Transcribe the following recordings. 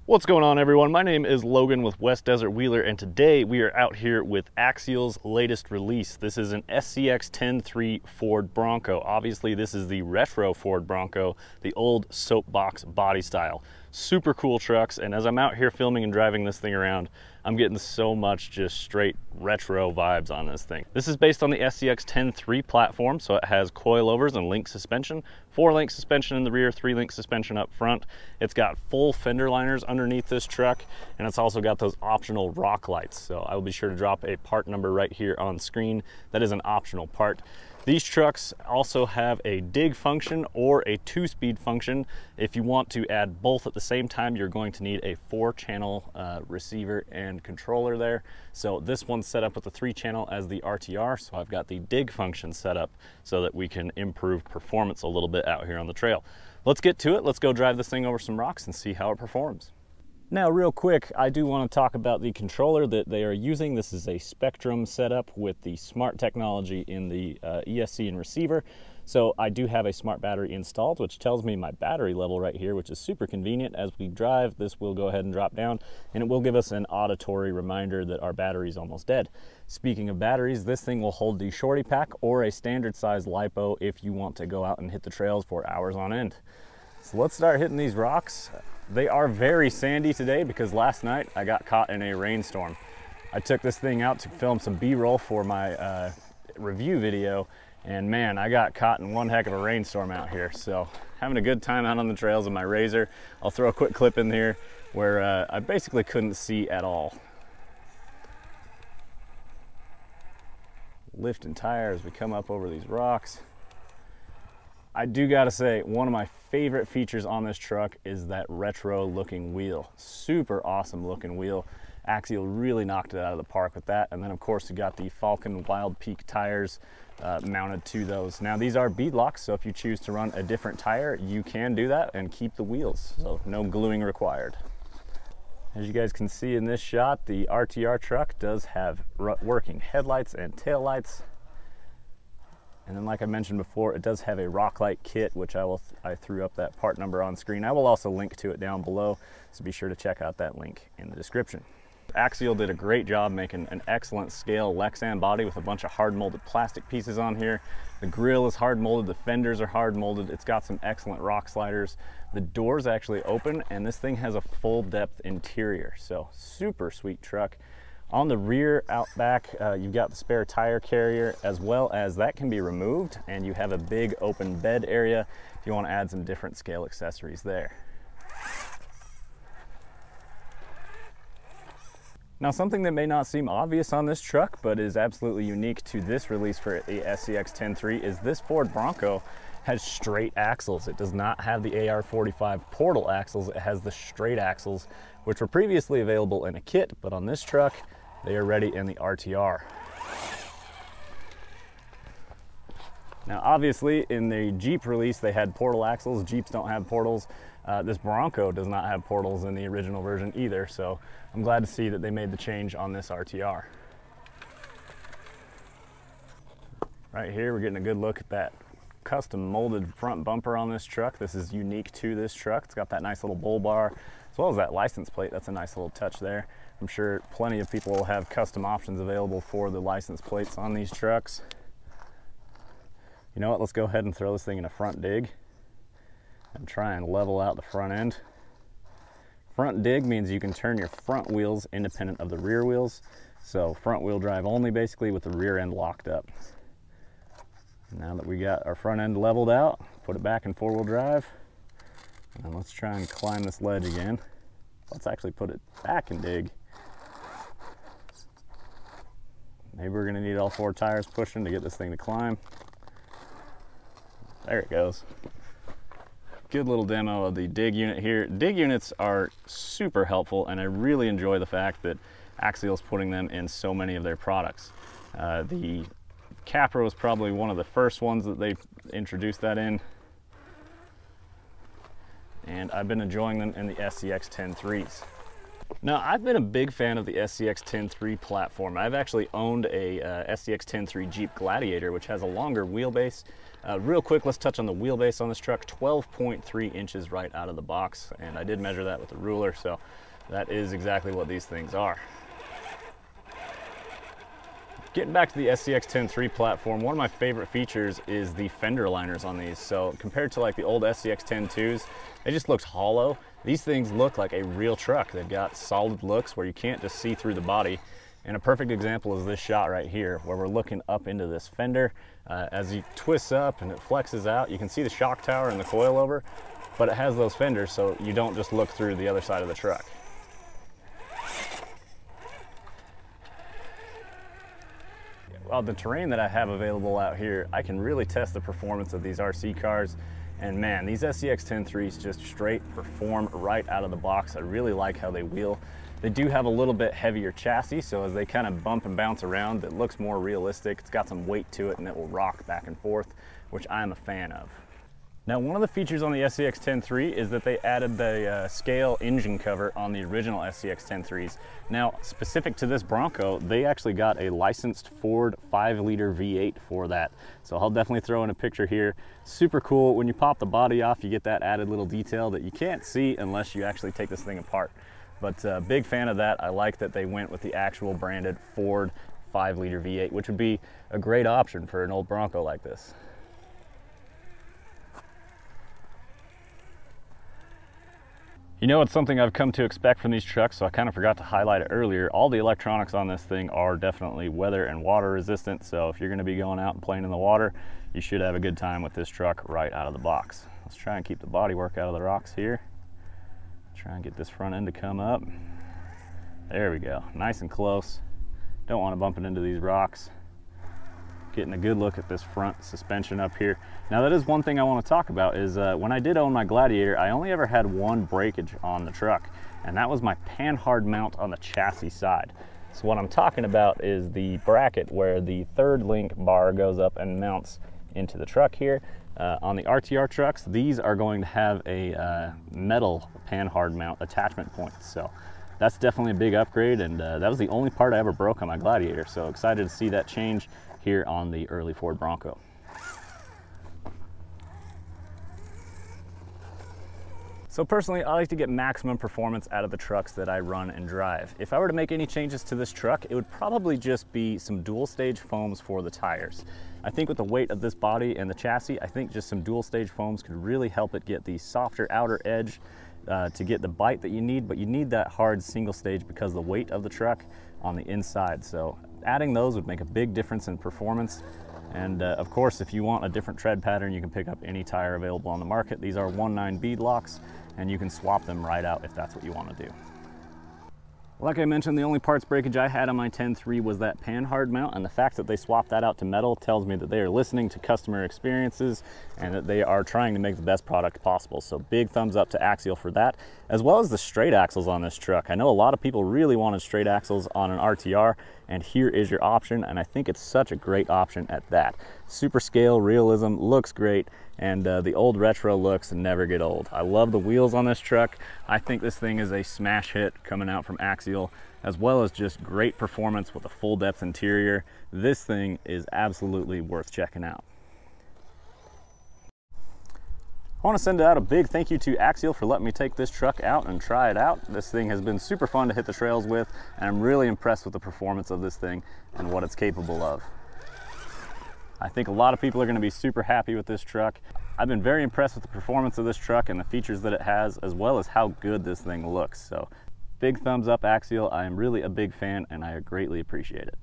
What's going on, everyone? My name is Logan with West Desert Wheeler, and today we are out here with Axial's latest release. This is an SCX10 Ford Bronco. Obviously, this is the retro Ford Bronco, the old soapbox body style. Super cool trucks, and as I'm out here filming and driving this thing around, I'm getting so much just straight retro vibes on this thing. This is based on the SCX10 platform, so it has coilovers and link suspension, 4-link suspension in the rear, 3-link suspension up front. It's got full fender liners underneath this truck, and it's also got those optional rock lights. So I will be sure to drop a part number right here on screen. That is an optional part. These trucks also have a dig function or a 2-speed function. If you want to add both at the same time, you're going to need a 4-channel receiver and controller there. So this one's set up with the 3-channel as the RTR, so I've got the dig function set up so that we can improve performance a little bit out here on the trail. Let's get to it. Let's go drive this thing over some rocks and see how it performs. Now, real quick, I do want to talk about the controller that they are using. This is a Spectrum setup with the smart technology in the ESC and receiver. So I do have a smart battery installed, which tells me my battery level right here, which is super convenient. As we drive, this will go ahead and drop down, and it will give us an auditory reminder that our battery is almost dead. Speaking of batteries, this thing will hold the shorty pack or a standard size LiPo if you want to go out and hit the trails for hours on end. So let's start hitting these rocks. They are very sandy today because last night I got caught in a rainstorm. I took this thing out to film some B-roll for my review video, and man, I got caught in one heck of a rainstorm out here. So having a good time out on the trails with my Razor. I'll throw a quick clip in here where I basically couldn't see at all. Lifting tire as we come up over these rocks. I do gotta say, one of my favorite features on this truck is that retro looking wheel. Super awesome looking wheel. Axial really knocked it out of the park with that. And then of course you got the Falcon Wild Peak tires mounted to those. Now these are bead locks, so if you choose to run a different tire, you can do that and keep the wheels. So no gluing required. As you guys can see in this shot, the RTR truck does have working headlights and tail lights. And then, like I mentioned before, it does have a rock light kit, which I threw up that part number on screen. I will also link to it down below, so be sure to check out that link in the description. Axial did a great job making an excellent scale Lexan body with a bunch of hard molded plastic pieces on here. The grille is hard molded, the fenders are hard molded. It's got some excellent rock sliders. The doors actually open, and this thing has a full depth interior, so super sweet truck. On the rear out back, you've got the spare tire carrier, as well as that can be removed, and you have a big open bed area if you want to add some different scale accessories there. Now, something that may not seem obvious on this truck, but is absolutely unique to this release for the SCX10 is this Ford Bronco has straight axles. It does not have the AR45 portal axles. It has the straight axles, which were previously available in a kit, but on this truck, they are ready in the RTR. Now, obviously, in the Jeep release, they had portal axles. Jeeps don't have portals. This Bronco does not have portals in the original version either, so I'm glad to see that they made the change on this RTR. Right here, we're getting a good look at that custom molded front bumper on this truck. This is unique to this truck. It's got that nice little bull bar, as well as that license plate. That's a nice little touch there. I'm sure plenty of people will have custom options available for the license plates on these trucks. You know what, let's go ahead and throw this thing in a front dig and try and level out the front end. Front dig means you can turn your front wheels independent of the rear wheels. So front wheel drive only, basically, with the rear end locked up. Now that we got our front end leveled out, put it back in 4-wheel drive, and let's try and climb this ledge again. Let's actually put it back in dig. Maybe we're gonna need all 4 tires pushing to get this thing to climb. There it goes. Good little demo of the dig unit here. Dig units are super helpful, and I really enjoy the fact that Axial's putting them in so many of their products. The Capra was probably one of the first ones that they introduced that in, and I've been enjoying them in the SCX10s. Now, I've been a big fan of the SCX10 platform. I've actually owned a SCX10 Jeep Gladiator, which has a longer wheelbase. Real quick, let's touch on the wheelbase on this truck. 12.3 inches right out of the box, and I did measure that with a ruler, so that is exactly what these things are. Getting back to the SCX10 platform, one of my favorite features is the fender liners on these. So compared to like the old SCX10-2s, it just looks hollow. These things look like a real truck. They've got solid looks where you can't just see through the body. And a perfect example is this shot right here, where we're looking up into this fender. As he twists up and it flexes out, you can see the shock tower and the coilover, but it has those fenders so you don't just look through the other side of the truck. Well, the terrain that I have available out here, I can really test the performance of these RC cars. And man, these SCX10 just straight perform right out of the box. I really like how they wheel. They do have a little bit heavier chassis, so as they kind of bump and bounce around, it looks more realistic. It's got some weight to it and it will rock back and forth, which I'm a fan of. Now, one of the features on the SCX10 is that they added the scale engine cover on the original SCX10 Now, specific to this Bronco, they actually got a licensed Ford 5-liter V8 for that. So I'll definitely throw in a picture here. Super cool. When you pop the body off, you get that added little detail that you can't see unless you actually take this thing apart. But big fan of that. I like that they went with the actual branded Ford 5-liter V8, which would be a great option for an old Bronco like this. You know, it's something I've come to expect from these trucks, so I kind of forgot to highlight it earlier. All the electronics on this thing are definitely weather and water resistant, so if you're going to be going out and playing in the water, you should have a good time with this truck right out of the box. Let's try and keep the bodywork out of the rocks here. Try and get this front end to come up. There we go, nice and close. Don't want to bump it into these rocks. Getting a good look at this front suspension up here. Now, that is one thing I want to talk about is when I did own my Gladiator, I only ever had one breakage on the truck, and that was my panhard mount on the chassis side. So what I'm talking about is the bracket where the third link bar goes up and mounts into the truck here. On the RTR trucks, these are going to have a metal panhard mount attachment point. So that's definitely a big upgrade, and that was the only part I ever broke on my Gladiator. So excited to see that change here on the early Ford Bronco. So personally, I like to get maximum performance out of the trucks that I run and drive. If I were to make any changes to this truck, it would probably just be some dual stage foams for the tires. I think with the weight of this body and the chassis, I think just some dual stage foams could really help it get the softer outer edge to get the bite that you need, but you need that hard single stage because of the weight of the truck on the inside. So adding those would make a big difference in performance. And of course, if you want a different tread pattern, you can pick up any tire available on the market. These are 1/9 bead locks, and you can swap them right out if that's what you want to do. Like I mentioned, the only parts breakage I had on my 10-3 was that panhard mount, and the fact that they swapped that out to metal tells me that they are listening to customer experiences and that they are trying to make the best product possible. So big thumbs up to Axial for that, as well as the straight axles on this truck. I know a lot of people really wanted straight axles on an RTR, and here is your option, and I think it's such a great option at that. Super scale, realism, looks great, and the old retro looks never get old. I love the wheels on this truck. I think this thing is a smash hit coming out from Axial, as well as just great performance with a full depth interior. This thing is absolutely worth checking out. I want to send out a big thank you to Axial for letting me take this truck out and try it out. This thing has been super fun to hit the trails with, and I'm really impressed with the performance of this thing and what it's capable of. I think a lot of people are going to be super happy with this truck. I've been very impressed with the performance of this truck and the features that it has, as well as how good this thing looks. So big thumbs up, Axial. I am really a big fan, and I greatly appreciate it.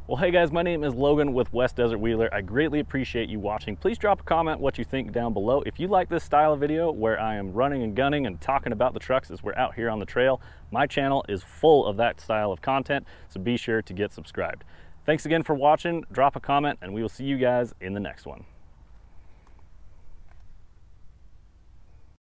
Well, hey guys, my name is Logan with West Desert Wheeler. I greatly appreciate you watching. Please drop a comment what you think down below. If you like this style of video where I am running and gunning and talking about the trucks as we're out here on the trail, my channel is full of that style of content, so be sure to get subscribed. Thanks again for watching. Drop a comment, and we will see you guys in the next one.